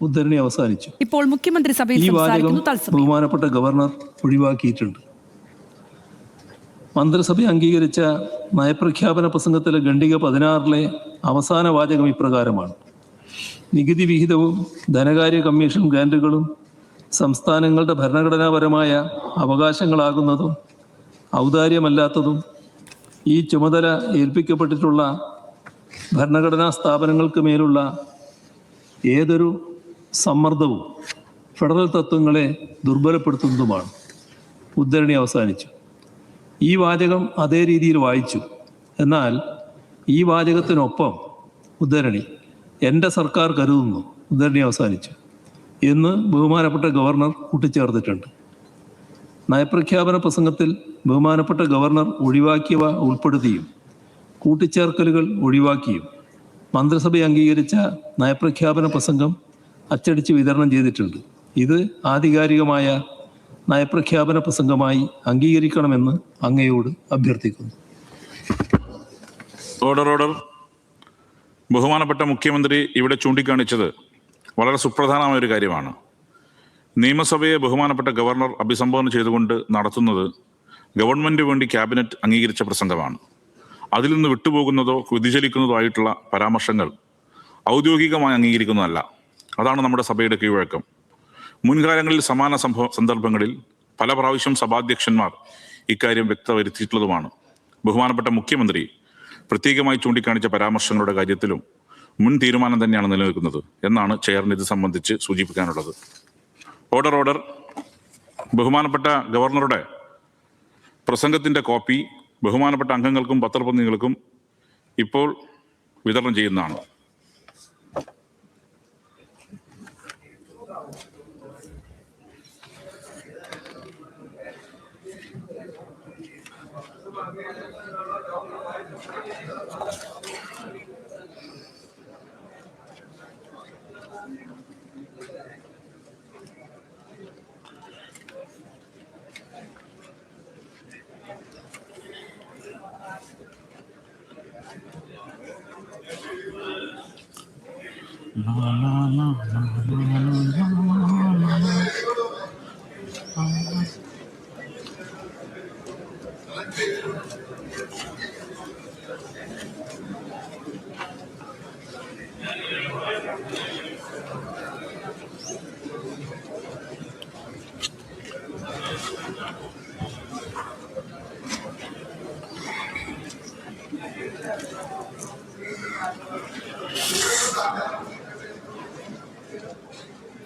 ഉദ്ധരണി അവസാനിച്ചു. ഇപ്പോൾ മുഖ്യമന്ത്രി സഭയിൽ ഈ വാചകം ബഹുമാനപ്പെട്ട ഗവർണർ ഒഴിവാക്കിയിട്ടുണ്ട്. മന്ത്രിസഭ അംഗീകരിച്ച നയപ്രഖ്യാപന പ്രസംഗത്തിലെ ഖണ്ഡിക 16 അവസാന വാചകം ഇപ്രകാരമാണ്: നികുതി വിഹിതവും ധനകാര്യ കമ്മീഷൻ ഗ്രാന്റുകളും സംസ്ഥാനങ്ങളുടെ ഭരണഘടനാപരമായ അവകാശങ്ങളാകുന്നതും ഔദാര്യമല്ലാത്തതും ഈ ചുമതല ഏൽപ്പിക്കപ്പെട്ടിട്ടുള്ള ഭരണഘടനാ സ്ഥാപനങ്ങൾക്ക് മേലുള്ള ഏതൊരു സമ്മർദ്ദവും ഫെഡറൽ തത്വങ്ങളെ ദുർബലപ്പെടുത്തുന്നതുമാണ്. ഉദ്ധരണി അവസാനിച്ചു. ഈ വാചകം അതേ രീതിയിൽ വായിച്ചു. എന്നാൽ ഈ വാചകത്തിനൊപ്പം ഉദ്ധരണി എൻ്റെ സർക്കാർ കരുതുന്നു ഉദ്ധരണി അവസാനിച്ചു എന്ന് ബഹുമാനപ്പെട്ട ഗവർണർ കൂട്ടിച്ചേർത്തിട്ടുണ്ട്. നയപ്രഖ്യാപന പ്രസംഗത്തിൽ ബഹുമാനപ്പെട്ട ഗവർണർ ഒഴിവാക്കിയവ ഉൾപ്പെടുത്തിയും കൂട്ടിച്ചേർക്കലുകൾ ഒഴിവാക്കിയും മന്ത്രിസഭ അംഗീകരിച്ച നയപ്രഖ്യാപന പ്രസംഗം അച്ചടിച്ച് വിതരണം ചെയ്തിട്ടുണ്ട്. ഇത് ആധികാരികമായ നയപ്രഖ്യാപന പ്രസംഗമായി അംഗീകരിക്കണമെന്ന് അങ്ങയോട് അഭ്യർത്ഥിക്കുന്നു. ഓർഡർ. ബഹുമാനപ്പെട്ട മുഖ്യമന്ത്രി ഇവിടെ ചൂണ്ടിക്കാണിച്ചത് വളരെ സുപ്രധാനമായ ഒരു കാര്യമാണ്. നിയമസഭയെ ബഹുമാനപ്പെട്ട ഗവർണർ അഭിസംബോധന ചെയ്തുകൊണ്ട് നടത്തുന്നത് ഗവൺമെൻറ് വേണ്ടി ക്യാബിനറ്റ് അംഗീകരിച്ച പ്രസംഗമാണ്. അതിൽ നിന്ന് വിട്ടുപോകുന്നതോ വ്യതിചലിക്കുന്നതോ ആയിട്ടുള്ള പരാമർശങ്ങൾ ഔദ്യോഗികമായി അംഗീകരിക്കുന്നതല്ല. അതാണ് നമ്മുടെ സഭയുടെ കീഴ്വഴക്കം. മുൻകാലങ്ങളിൽ സമാന സന്ദർഭങ്ങളിൽ പല പ്രാവശ്യം സഭാധ്യക്ഷന്മാർ ഇക്കാര്യം വ്യക്തത വരുത്തിയിട്ടുള്ളതുമാണ്. ബഹുമാനപ്പെട്ട മുഖ്യമന്ത്രി പ്രത്യേകമായി ചൂണ്ടിക്കാണിച്ച പരാമർശങ്ങളുടെ കാര്യത്തിലും മുൻ തീരുമാനം തന്നെയാണ് നിലനിൽക്കുന്നത് എന്നാണ് ചെയറിന് ഇത് സംബന്ധിച്ച് സൂചിപ്പിക്കാനുള്ളത്. ഓർഡർ. ബഹുമാനപ്പെട്ട ഗവർണറുടെ പ്രസംഗത്തിൻ്റെ കോപ്പി ബഹുമാനപ്പെട്ട അംഗങ്ങൾക്കും പത്രപ്രതിനിധികൾക്കും ഇപ്പോൾ വിതരണം ചെയ്യുന്നതാണ്.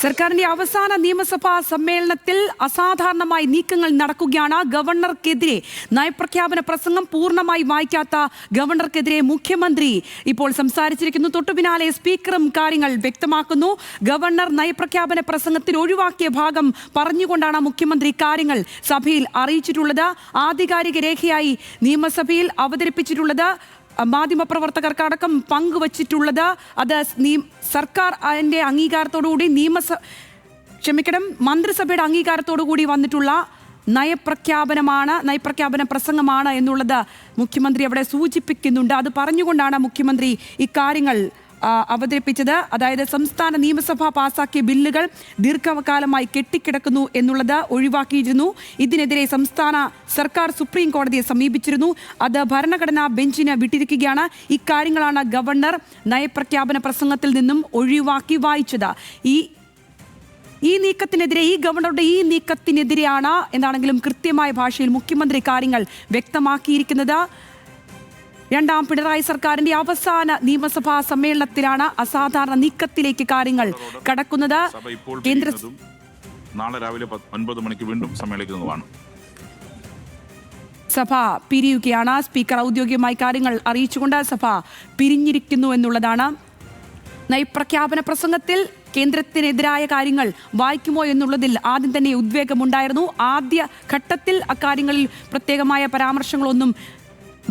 സർക്കാരിന്റെ അവസാന നിയമസഭാ സമ്മേളനത്തിൽ അസാധാരണമായി നീക്കങ്ങൾ നടക്കുകയാണ്. ഗവർണർക്കെതിരെ നയപ്രഖ്യാപന പ്രസംഗം പൂർണ്ണമായി വായിക്കാത്ത ഗവർണർക്കെതിരെ മുഖ്യമന്ത്രി ഇപ്പോൾ സംസാരിച്ചിരിക്കുന്നു. തൊട്ടു പിന്നാലെ സ്പീക്കറും കാര്യങ്ങൾ വ്യക്തമാക്കുന്നു. ഗവർണർ നയപ്രഖ്യാപന പ്രസംഗത്തിൽ ഒഴിവാക്കിയ ഭാഗം പറഞ്ഞുകൊണ്ടാണ് മുഖ്യമന്ത്രി കാര്യങ്ങൾ സഭയിൽ അറിയിച്ചിട്ടുള്ളത്. ആധികാരിക രേഖയായി നിയമസഭയിൽ അവതരിപ്പിച്ചിട്ടുള്ളത് മാധ്യമപ്രവർത്തകർക്ക് അടക്കം പങ്കുവച്ചിട്ടുള്ളത് അത് സർക്കാർ അതിൻ്റെ അംഗീകാരത്തോടുകൂടി മന്ത്രിസഭയുടെ അംഗീകാരത്തോടുകൂടി വന്നിട്ടുള്ള നയപ്രഖ്യാപന പ്രസംഗമാണ് എന്നുള്ളത് മുഖ്യമന്ത്രി അവിടെ സൂചിപ്പിക്കുന്നുണ്ട്. അത് പറഞ്ഞുകൊണ്ടാണ് മുഖ്യമന്ത്രി ഇക്കാര്യങ്ങൾ അവതരിപ്പിച്ചത്. അതായത് സംസ്ഥാന നിയമസഭ പാസാക്കിയ ബില്ലുകൾ ദീർഘകാലമായി കെട്ടിക്കിടക്കുന്നു എന്നുള്ളത് ഒഴിവാക്കിയിരുന്നു. ഇതിനെതിരെ സംസ്ഥാന സർക്കാർ സുപ്രീം കോടതിയെ സമീപിച്ചിരുന്നു. അത് ഭരണഘടനാ ബെഞ്ചിന് വിട്ടിരിക്കുകയാണ്. ഇക്കാര്യങ്ങളാണ് ഗവർണർ നയപ്രഖ്യാപന പ്രസംഗത്തിൽ നിന്നും ഒഴിവാക്കി വായിച്ചത്. ഈ നീക്കത്തിനെതിരെ ഗവർണറുടെ ഈ നീക്കത്തിനെതിരെയാണ് എന്നാണെങ്കിലും കൃത്യമായ ഭാഷയിൽ മുഖ്യമന്ത്രി കാര്യങ്ങൾ വ്യക്തമാക്കിയിരിക്കുന്നത്. രണ്ടാം പിണറായി സർക്കാരിന്റെ അവസാന നിയമസഭാ സമ്മേളനത്തിലാണ് അസാധാരണ നീക്കത്തിലേക്ക് കാര്യങ്ങൾ കടക്കുന്നത്. നാളെ രാവിലെ 9 മണിക്ക് വീണ്ടും സമ്മേളിക്കുന്നതാണ്. സഭ പിരിയുകയാണ്. സ്പീക്കർ ഔദ്യോഗികമായി കാര്യങ്ങൾ അറിയിച്ചുകൊണ്ട് സഭ പിരിഞ്ഞിരിക്കുന്നു എന്നുള്ളതാണ്. നയപ്രഖ്യാപന പ്രസംഗത്തിൽ കേന്ദ്രത്തിനെതിരായ കാര്യങ്ങൾ വായിക്കുമോ എന്നുള്ളതിൽ ആദ്യം തന്നെ ഉദ്വേഗമുണ്ടായിരുന്നു. ആദ്യ ഘട്ടത്തിൽ അക്കാര്യങ്ങളിൽ പ്രത്യേകമായ പരാമർശങ്ങളൊന്നും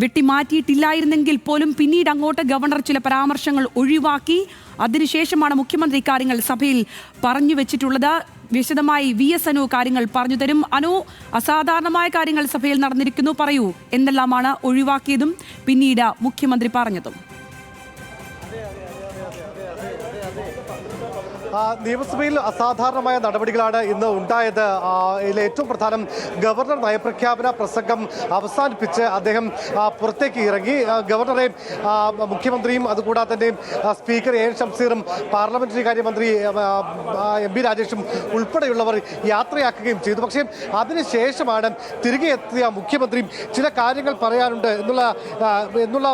വെട്ടിമാറ്റിയിട്ടില്ലായിരുന്നെങ്കിൽ പോലും പിന്നീട് അങ്ങോട്ട് ഗവർണർ ചില പരാമർശങ്ങൾ ഒഴിവാക്കി. അതിനുശേഷമാണ് മുഖ്യമന്ത്രി കാര്യങ്ങൾ സഭയിൽ പറഞ്ഞു വെച്ചിട്ടുള്ളത്. വിശദമായി VS അനു കാര്യങ്ങൾ പറഞ്ഞു തരും. അനു, അസാധാരണമായ കാര്യങ്ങൾ സഭയിൽ നടന്നിരിക്കുന്നു, പറയൂ എന്തെല്ലാമാണ് ഒഴിവാക്കിയതും പിന്നീട് മുഖ്യമന്ത്രി പറഞ്ഞതും? നിയമസഭയിൽ അസാധാരണമായ നടപടികളാണ് ഇന്ന് ഉണ്ടായത്. ഇതിൽ ഏറ്റവും പ്രധാനം ഗവർണർ നയപ്രഖ്യാപന പ്രസംഗം അവസാനിപ്പിച്ച് അദ്ദേഹം പുറത്തേക്ക് ഇറങ്ങി. ഗവർണറെ മുഖ്യമന്ത്രിയും അതുകൂടാതെ തന്നെ സ്പീക്കർ എൻ ഷംസീറും പാർലമെന്ററി കാര്യമന്ത്രി എം പി രാജേഷും ഉൾപ്പെടെയുള്ളവർ യാത്രയാക്കുകയും ചെയ്തു. പക്ഷേ അതിനുശേഷമാണ് തിരികെ എത്തിയ മുഖ്യമന്ത്രിയും ചില കാര്യങ്ങൾ പറയാനുണ്ട് എന്നുള്ള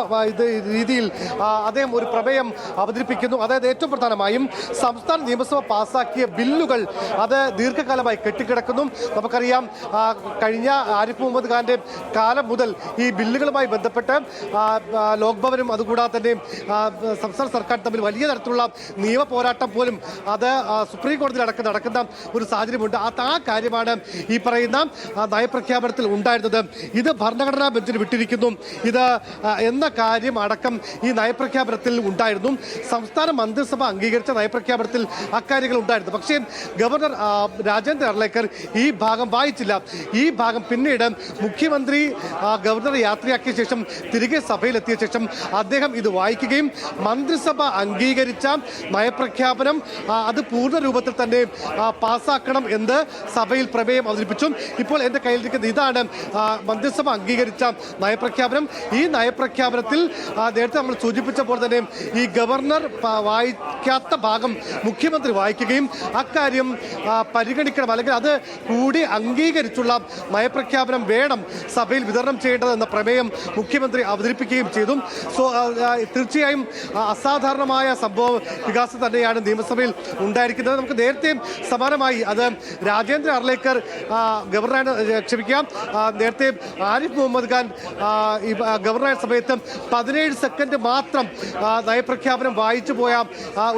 രീതിയിൽ അദ്ദേഹം ഒരു പ്രമേയം അവതരിപ്പിക്കുന്നു. അതായത് ഏറ്റവും പ്രധാനമായും സംസ്ഥാന നിയമസഭ പാസാക്കിയ ബില്ലുകൾ അത് ദീർഘകാലമായി കെട്ടിക്കിടക്കുന്നു. നമുക്കറിയാം, കഴിഞ്ഞ ആരിഫ് മുഹമ്മദ് ഖാന്റെ കാലം മുതൽ ഈ ബില്ലുകളുമായി ബന്ധപ്പെട്ട് ലോക്ഭവനും അതുകൂടാതെ തന്നെ സംസ്ഥാന സർക്കാർ തമ്മിൽ വലിയ തരത്തിലുള്ള നിയമ പോരാട്ടം പോലും അത് സുപ്രീം കോടതിയിൽ അടക്കം നടക്കുന്ന ഒരു സാഹചര്യമുണ്ട്. ആ കാര്യമാണ് ഈ പറയുന്ന നയപ്രഖ്യാപനത്തിൽ ഉണ്ടായിരുന്നത്. ഇത് ഭരണഘടനാ ബെഞ്ചിന് വിട്ടിരിക്കുന്നു ഇത് എന്ന കാര്യം അടക്കം ഈ നയപ്രഖ്യാപനത്തിൽ ഉണ്ടായിരുന്നു. സംസ്ഥാന മന്ത്രിസഭ അംഗീകരിച്ച നയപ്രഖ്യാപനത്തിൽ അക്കാര്യങ്ങൾ ഉണ്ടായിരുന്നു. പക്ഷേ ഗവർണർ രാജേന്ദ്ര അർലേക്കർ ഈ ഭാഗം വായിച്ചില്ല. ഈ ഭാഗം പിന്നീട് മുഖ്യമന്ത്രി ഗവർണറെ യാത്രയാക്കിയ ശേഷം തിരികെ സഭയിലെത്തിയ ശേഷം അദ്ദേഹം ഇത് വായിക്കുകയും മന്ത്രിസഭ അംഗീകരിച്ച നയപ്രഖ്യാപനം അത് പൂർണ്ണ രൂപത്തിൽ തന്നെ പാസ്സാക്കണം എന്ന് സഭയിൽ പ്രമേയം അവതരിപ്പിച്ചു. ഇപ്പോൾ എൻ്റെ കയ്യിലിരിക്കുന്ന ഇതാണ് മന്ത്രിസഭ അംഗീകരിച്ച നയപ്രഖ്യാപനം. ഈ നയപ്രഖ്യാപനത്തിൽ നേരത്തെ നമ്മൾ സൂചിപ്പിച്ച പോലെ തന്നെ ഈ ഗവർണർ വായിക്കാത്ത ഭാഗം മുഖ്യമന്ത്രി വായിക്കുകയും അക്കാര്യം പരിഗണിക്കണം, അല്ലെങ്കിൽ അത് കൂടി അംഗീകരിച്ചുള്ള നയപ്രഖ്യാപനം വേണം സഭയിൽ വിതരണം ചെയ്യേണ്ടതെന്ന പ്രമേയം മുഖ്യമന്ത്രി അവതരിപ്പിക്കുകയും ചെയ്തു. തീർച്ചയായും അസാധാരണമായ സംഭവ വികാസം തന്നെയാണ് നിയമസഭയിൽ ഉണ്ടായിരിക്കുന്നത്. നമുക്ക് നേരത്തെയും സമാനമായി അത് രാജേന്ദ്ര അർലേക്കർ നേരത്തെ ആരിഫ് മുഹമ്മദ് ഖാൻ ഗവർണറായ സമയത്ത് 17 സെക്കൻഡ് മാത്രം നയപ്രഖ്യാപനം വായിച്ചു പോയ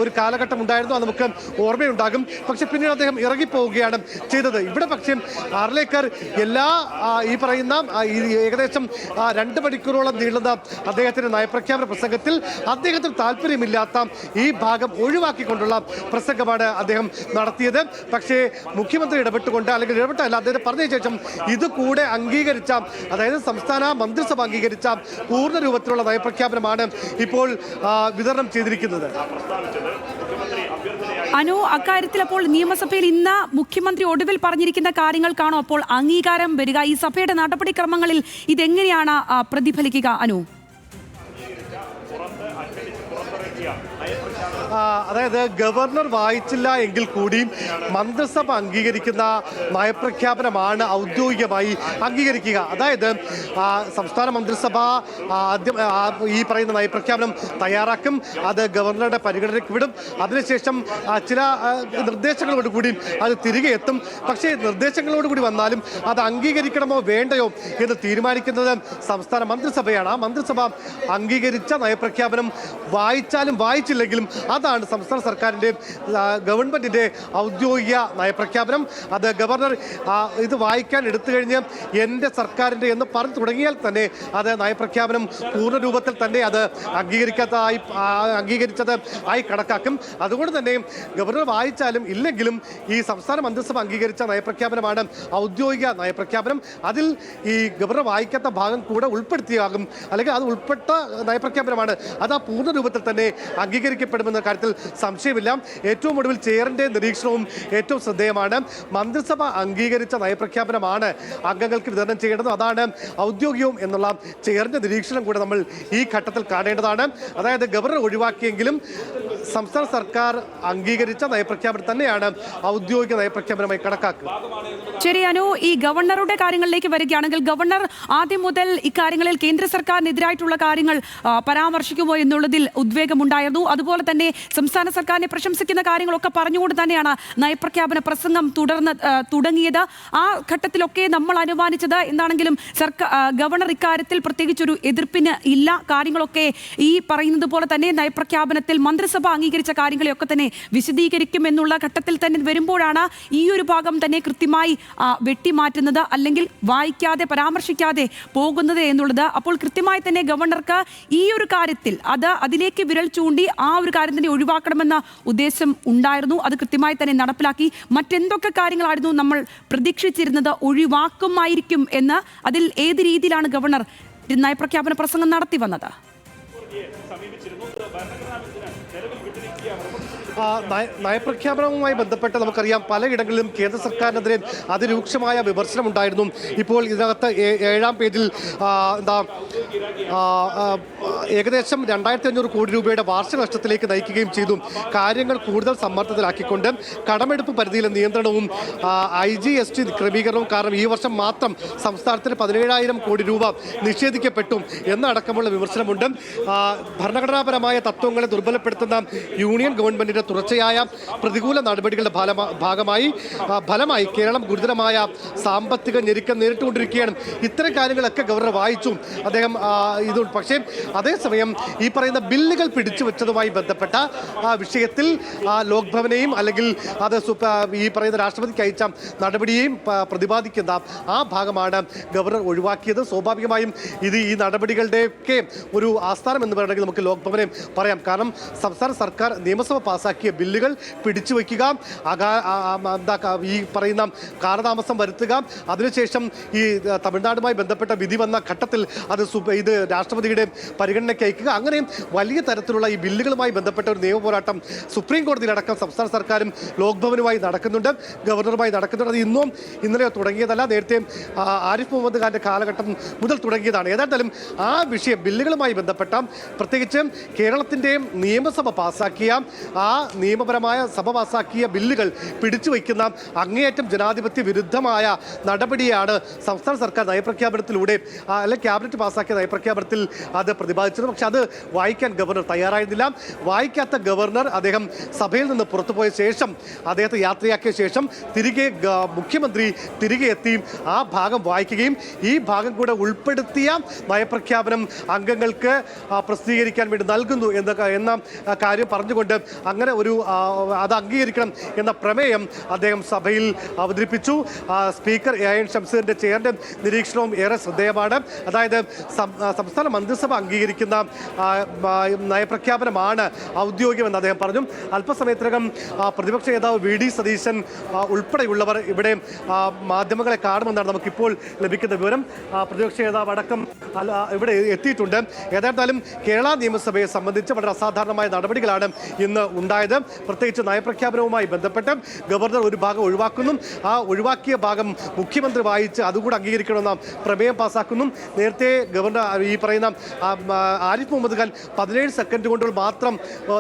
ഒരു കാലഘട്ടം ഉണ്ടായിരുന്നു. അത് നമുക്ക് ഓർമ്മയുണ്ടാകും. പക്ഷെ പിന്നീട് അദ്ദേഹം ഇറങ്ങിപ്പോവുകയാണ് ചെയ്തത്. ഇവിടെ പക്ഷേ അർലേക്കർ എല്ലാ ഈ പറയുന്ന ഏകദേശം 2 മണിക്കൂറോളം നീളുന്ന അദ്ദേഹത്തിന്റെ നയപ്രഖ്യാപന പ്രസംഗത്തിൽ അദ്ദേഹത്തിന് താല്പര്യമില്ലാത്ത ഈ ഭാഗം ഒഴിവാക്കിക്കൊണ്ടുള്ള പ്രസംഗമാണ് അദ്ദേഹം നടത്തിയത്. പക്ഷേ മുഖ്യമന്ത്രി ഇടപെട്ടുകൊണ്ട്, അല്ലെങ്കിൽ ഇടപെട്ടല്ല, അദ്ദേഹം പറഞ്ഞ ശേഷം ഇത് കൂടെ അംഗീകരിച്ച, അതായത് സംസ്ഥാന മന്ത്രിസഭ അംഗീകരിച്ച പൂർണ്ണ രൂപത്തിലുള്ള നയപ്രഖ്യാപനമാണ് ഇപ്പോൾ വിതരണം ചെയ്തിരിക്കുന്നത്. അനു, അക്കാര്യത്തിൽ അപ്പോൾ നിയമസഭയിൽ ഇന്ന് മുഖ്യമന്ത്രി ഒടുവിൽ പറഞ്ഞിരിക്കുന്ന കാര്യങ്ങൾക്കാണോ അപ്പോൾ അംഗീകാരം വരിക? ഈ സഭയുടെ നടപടിക്രമങ്ങളിൽ ഇതെങ്ങനെയാണ് പ്രതിഫലിക്കുക അനു? അതായത് ഗവർണർ വായിച്ചില്ല എങ്കിൽ കൂടി മന്ത്രിസഭ അംഗീകരിക്കുന്ന നയപ്രഖ്യാപനമാണ് ഔദ്യോഗികമായി അംഗീകരിക്കുക. അതായത് സംസ്ഥാന മന്ത്രിസഭ ആദ്യം ഈ പറയുന്ന നയപ്രഖ്യാപനം തയ്യാറാക്കും, അത് ഗവർണറുടെ പരിഗണനയ്ക്ക് വിടും. അതിനുശേഷം ചില നിർദ്ദേശങ്ങളോടുകൂടി അത് തിരികെ എത്തും. പക്ഷേ നിർദ്ദേശങ്ങളോടുകൂടി വന്നാലും അത് അംഗീകരിക്കണമോ വേണ്ടയോ എന്ന് തീരുമാനിക്കുന്നത് സംസ്ഥാന മന്ത്രിസഭയാണ്. ആ മന്ത്രിസഭ അംഗീകരിച്ച നയപ്രഖ്യാപനം വായിച്ചാലും വായിച്ചില്ലെങ്കിലും അതാണ് സംസ്ഥാന സർക്കാരിൻ്റെ ഗവൺമെൻറ്റിൻ്റെ ഔദ്യോഗിക നയപ്രഖ്യാപനം. അത് ഗവർണർ ഇത് വായിക്കാൻ എടുത്തു കഴിഞ്ഞ് എൻ്റെ സർക്കാരിൻ്റെ എന്ന് പറഞ്ഞു തുടങ്ങിയാൽ തന്നെ അത് നയപ്രഖ്യാപനം പൂർണ്ണ രൂപത്തിൽ തന്നെ അത് അംഗീകരിച്ചത് ആയി കണക്കാക്കും. അതുകൊണ്ട് തന്നെ ഗവർണർ വായിച്ചാലും ഇല്ലെങ്കിലും ഈ സംസ്ഥാന മന്ത്രിസഭ അംഗീകരിച്ച നയപ്രഖ്യാപനമാണ് ഔദ്യോഗിക നയപ്രഖ്യാപനം. അതിൽ ഈ ഗവർണർ വായിക്കാത്ത ഭാഗം കൂടെ ഉൾപ്പെടുത്തിയാകും, അല്ലെങ്കിൽ അത് ഉൾപ്പെട്ട നയപ്രഖ്യാപനമാണ്. അത് ആ പൂർണ്ണ രൂപത്തിൽ തന്നെ അംഗീകരിക്കപ്പെടുമെന്ന കാര്യത്തിൽ സംശയമില്ല. ഏറ്റവും ഒടുവിൽ ചെയറിന്റെ നിരീക്ഷണവും ഏറ്റവും ശ്രദ്ധേയമാണ്. മന്ത്രിസഭ അംഗീകരിച്ച നയപ്രഖ്യാപനമാണ് അംഗങ്ങൾക്ക് വിതരണം ചെയ്യേണ്ടത്, അതാണ് ഔദ്യോഗികവും എന്നുള്ള ചെയറിന്റെ നിരീക്ഷണം കൂടെ നമ്മൾ ഈ ഘട്ടത്തിൽ കാണേണ്ടതാണ്. അതായത് ഗവർണർ ഒഴിവാക്കിയെങ്കിലും സംസ്ഥാന സർക്കാർ അംഗീകരിച്ച നയപ്രഖ്യാപനം തന്നെയാണ് ഔദ്യോഗിക നയപ്രഖ്യാപനമായി കണക്കാക്കുക. ശരി അനു, ഈ ഗവർണറുടെ കാര്യങ്ങളിലേക്ക് വരികയാണെങ്കിൽ ഗവർണർ ആദ്യം മുതൽ ഇക്കാര്യങ്ങളിൽ കേന്ദ്ര സർക്കാരിനെതിരായിട്ടുള്ള കാര്യങ്ങൾ പരാമർശിക്കുമോ എന്നുള്ളതിൽ ഉദ്വേഗമുണ്ടായിരുന്നു. അതുപോലെ തന്നെ സംസ്ഥാന സർക്കാരിനെ പ്രശംസിക്കുന്ന കാര്യങ്ങളൊക്കെ പറഞ്ഞുകൊണ്ട് തന്നെയാണ് നയപ്രഖ്യാപന പ്രസംഗം തുടങ്ങിയത്. ആ ഘട്ടത്തിലൊക്കെ നമ്മൾ അനുമാനിച്ചത് എന്താണെങ്കിലും ഗവർണർ ഇക്കാര്യത്തിൽ പ്രത്യേകിച്ചൊരു എതിർപ്പിന് ഇല്ല. കാര്യങ്ങളൊക്കെ ഈ പറയുന്നത് പോലെ തന്നെ നയപ്രഖ്യാപനത്തിൽ മന്ത്രിസഭ അംഗീകരിച്ച കാര്യങ്ങളെയൊക്കെ തന്നെ വിശദീകരിക്കും എന്നുള്ള ഘട്ടത്തിൽ തന്നെ വരുമ്പോഴാണ് ഈ ഒരു ഭാഗം തന്നെ കൃത്യമായി വെട്ടിമാറ്റുന്നത്, അല്ലെങ്കിൽ വായിക്കാതെ പരാമർശിക്കാതെ പോകുന്നത് എന്നുള്ളത്. അപ്പോൾ കൃത്യമായി തന്നെ ഗവർണർക്ക് ഈ ഒരു കാര്യത്തിൽ അതിലേക്ക് വിരൽ ചൂണ്ടി ആ ഒരു കാര്യം തന്നെ ഒഴിവാക്കണമെന്ന ഉദ്ദേശം ഉണ്ടായിരുന്നു. അത് കൃത്യമായി തന്നെ നടപ്പിലാക്കി. മറ്റെന്തൊക്കെ കാര്യങ്ങളായിരുന്നു നമ്മൾ പ്രതീക്ഷിച്ചിരുന്നത് ഒഴിവാക്കുമായിരിക്കും എന്ന്? അതിൽ ഏത് രീതിയിലാണ് ഗവർണർ നയപ്രഖ്യാപന പ്രസംഗം നടത്തി വന്നത്? നയപ്രഖ്യാപനവുമായി ബന്ധപ്പെട്ട് നമുക്കറിയാം പലയിടങ്ങളിലും കേന്ദ്ര സർക്കാരിനെതിരെ അതിരൂക്ഷമായ വിമർശനം ഉണ്ടായിരുന്നു. ഇപ്പോൾ ഇതിനകത്ത് 7-ാം പേജിൽ ഏകദേശം 2500 കോടി രൂപയുടെ വാർഷിക നഷ്ടത്തിലേക്ക് നയിക്കുകയും ചെയ്തു. കാര്യങ്ങൾ കൂടുതൽ സമ്മർദ്ദത്തിലാക്കിക്കൊണ്ട് കടമെടുപ്പ് പരിധിയിലെ നിയന്ത്രണവും IGST ക്രമീകരണവും കാരണം ഈ വർഷം മാത്രം സംസ്ഥാനത്തിന് 17,000 കോടി രൂപ നിഷേധിക്കപ്പെട്ടു എന്നടക്കമുള്ള വിമർശനമുണ്ട്. ഭരണഘടനാപരമായ തത്വങ്ങളെ ദുർബലപ്പെടുത്തുന്ന യൂണിയൻ ഗവൺമെന്റിന്റെ തുടർച്ചയായ പ്രതികൂല നടപടികളുടെ ഫലമായി കേരളം ഗുരുതരമായ സാമ്പത്തിക ഞെരുക്കം നേരിട്ടുകൊണ്ടിരിക്കുകയാണ്. ഇത്തരം കാര്യങ്ങളൊക്കെ ഗവർണർ വായിച്ചു അദ്ദേഹം പക്ഷേ അതേസമയം ഈ പറയുന്ന ബില്ലുകൾ പിടിച്ചു വെച്ചതുമായി ബന്ധപ്പെട്ട വിഷയത്തിൽ ലോക് ഭവനെയും അല്ലെങ്കിൽ അത് ഈ പറയുന്ന രാഷ്ട്രപതിക്ക് അയച്ച നടപടിയെയും പ്രതിപാദിക്കുന്ന ആ ഭാഗമാണ് ഗവർണർ ഒഴിവാക്കിയത്. സ്വാഭാവികമായും ഈ നടപടികളുടെയൊക്കെ ഒരു ആസ്ഥാനം എന്ന് പറയണമെങ്കിൽ നമുക്ക് ലോക് ഭവനെ പറയാം. കാരണം സംസ്ഥാന സർക്കാർ നിയമസഭ പാസാക്കിയ ബില്ലുകൾ പിടിച്ചു വയ്ക്കുക, ഈ പറയുന്ന കാലതാമസം വരുത്തുക, അതിനുശേഷം ഈ തമിഴ്നാടുമായി ബന്ധപ്പെട്ട വിധി വന്ന ഘട്ടത്തിൽ ഇത് രാഷ്ട്രപതിയുടെ പരിഗണനയ്ക്ക് അയക്കുക, അങ്ങനെ വലിയ തരത്തിലുള്ള ഈ ബില്ലുകളുമായി ബന്ധപ്പെട്ട ഒരു നിയമ പോരാട്ടം സുപ്രീം കോടതിയിലടക്കം സംസ്ഥാന സർക്കാരും ലോക് ഭവനുമായി നടക്കുന്നുണ്ട്, ഗവർണറുമായി നടക്കുന്നുണ്ട്. അത് ഇന്നലെയോ തുടങ്ങിയതല്ല, നേരത്തെ ആരിഫ് മുഹമ്മദ് ഖാന്റെ കാലഘട്ടം മുതൽ തുടങ്ങിയതാണ്. ഏതായാലും ആ വിഷയം ബില്ലുകളുമായി ബന്ധപ്പെട്ട പ്രത്യേകിച്ച് കേരളത്തിൻ്റെ നിയമസഭ പാസാക്കിയ നിയമപരമായ സഭ പാസാക്കിയ ബില്ലുകൾ പിടിച്ചു വയ്ക്കുന്ന അങ്ങേയറ്റം ജനാധിപത്യ വിരുദ്ധമായ നടപടിയാണ് സംസ്ഥാന സർക്കാർ നയപ്രഖ്യാപനത്തിലൂടെ അല്ലെങ്കിൽ ക്യാബിനറ്റ് പാസാക്കിയ നയപ്രഖ്യാപനത്തിൽ അത് പ്രതിപാദിച്ചത്. പക്ഷെ അത് വായിക്കാൻ ഗവർണർ തയ്യാറായിരുന്നില്ല. വായിക്കാത്ത ഗവർണർ അദ്ദേഹം സഭയിൽ നിന്ന് പുറത്തുപോയ ശേഷം അദ്ദേഹത്തെ യാത്രയാക്കിയ ശേഷം മുഖ്യമന്ത്രി തിരികെ എത്തി ആ ഭാഗം വായിക്കുകയും ഈ ഭാഗം കൂടെ ഉൾപ്പെടുത്തിയ നയപ്രഖ്യാപനം അംഗങ്ങൾക്ക് പ്രസിദ്ധീകരിക്കാൻ വേണ്ടി നൽകുന്നു എന്ന കാര്യം പറഞ്ഞുകൊണ്ട് അങ്ങനെ അത് അംഗീകരിക്കണം എന്ന പ്രമേയം അദ്ദേഹം സഭയിൽ അവതരിപ്പിച്ചു. സ്പീക്കർ AN ഷംസീറിന്റെ ചെയറിന്റെ നിരീക്ഷണവും ഏറെ ശ്രദ്ധേയമാണ്. അതായത് സംസ്ഥാന മന്ത്രിസഭ അംഗീകരിക്കുന്ന നയപ്രഖ്യാപനമാണ് ഔദ്യോഗികമെന്ന് അദ്ദേഹം പറഞ്ഞു. അല്പസമയത്തിനകം പ്രതിപക്ഷ നേതാവ് VD സതീശൻ ഉൾപ്പെടെയുള്ളവർ ഇവിടെ മാധ്യമങ്ങളെ കാണുമെന്നാണ് നമുക്കിപ്പോൾ ലഭിക്കുന്ന വിവരം. പ്രതിപക്ഷ നേതാവ് അടക്കം ഇവിടെ എത്തിയിട്ടുണ്ട്. ഏതായിരുന്നാലും കേരള നിയമസഭയെ സംബന്ധിച്ച് വളരെ അസാധാരണമായ നടപടികളാണ് ഇന്ന് ഉണ്ടായത്. പ്രത്യേകിച്ച് നയപ്രഖ്യാപനവുമായി ബന്ധപ്പെട്ട് ഗവർണർ ഒരു ഭാഗം ഒഴിവാക്കുന്നു, ആ ഒഴിവാക്കിയ ഭാഗം മുഖ്യമന്ത്രി വായിച്ച് അതുകൂടെ അംഗീകരിക്കണമെന്ന പ്രമേയം പാസ്സാക്കുന്നു. നേരത്തെ ഗവർണർ ഈ പറയുന്ന ആരിഫ് മുഹമ്മദ് ഖാൻ 17 സെക്കൻഡ് കൊണ്ട് മാത്രം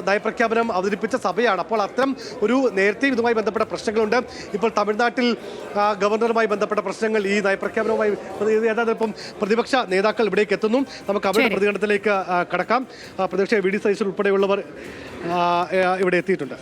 നയപ്രഖ്യാപനം അവതരിപ്പിച്ച സഭയാണ്. അപ്പോൾ അത്തരം നേരത്തെയും ഇതുമായി ബന്ധപ്പെട്ട പ്രശ്നങ്ങളുണ്ട്. ഇപ്പോൾ തമിഴ്നാട്ടിൽ ഗവർണറുമായി ബന്ധപ്പെട്ട പ്രശ്നങ്ങൾ ഈ നയപ്രഖ്യാപനവുമായി ഏതാണ്ട് ഇപ്പം പ്രതിപക്ഷ നേതാക്കൾ ഇവിടേക്ക് എത്തുന്നു. നമുക്ക് അവരുടെ പ്രതികരണത്തിലേക്ക് കടക്കാം. പ്രതിപക്ഷ VD സതീശൻ ഉൾപ്പെടെയുള്ളവർ ഇവിടെ എത്തിയിട്ടുണ്ട്.